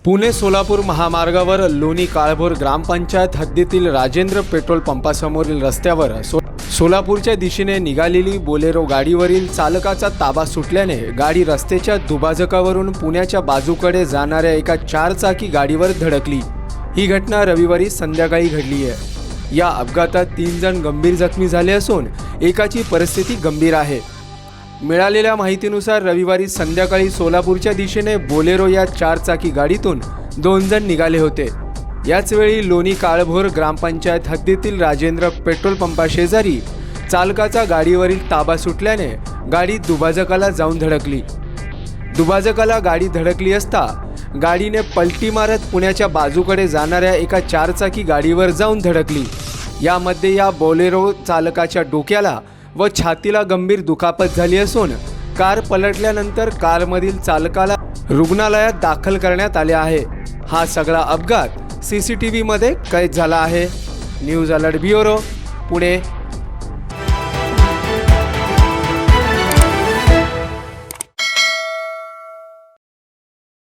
पुणे सोलापूर महामार्गावर लोणी काळभोर ग्रामपंचायत हद्दीतील राजेंद्र पेट्रोल पंपासमोरील रस्त्यावर सोलापूरच्या दिशेने निघालेली बोलेरो गाडीवरील चालकाचा ताबा सुटल्याने गाडी रस्त्याच्या दुभाजकावरून पुण्याच्या बाजूकडे जाणाऱ्या एका चारचाकी गाडीवर धडकली। ही घटना रविवारी संध्याकाळी घडली आहे। या अपघातात 3 जण गंभीर जखमी झाले असून एकाची परिस्थिती गंभीर आहे। मिळालेल्या माहितीनुसार रविवारी संध्याकाळी सोलापूरच्या दिशेने बोलेरो या चारचाकी गाडीतून 2 जण निघाले होते। याचवेळी लोणी काळभोर ग्रामपंचायत हद्दीतील राजेंद्र पेट्रोल पंपाशेजारी चालकाचा गाडीवरील ताबा सुटल्याने गाडी दुभाजकाला जाऊन धडकली। दुभाजकाला गाडी धडकली असता गाडीने पलटी मारत पुण्याच्या बाजूकडे जाणाऱ्या एका चारचाकी गाडीवर जाऊन धडकली। यामध्ये या बोलेरो चालकाच्या डोक्याला व छातीला गंभीर दुखापत झाली असून कार पलटल्यानंतर कारमधील चालकाला रुग्णालयात दाखल करण्यात आले आहे। हा सगळा अपघात CCTV मध्ये कैद झाला आहे। News alert bureau, Pune.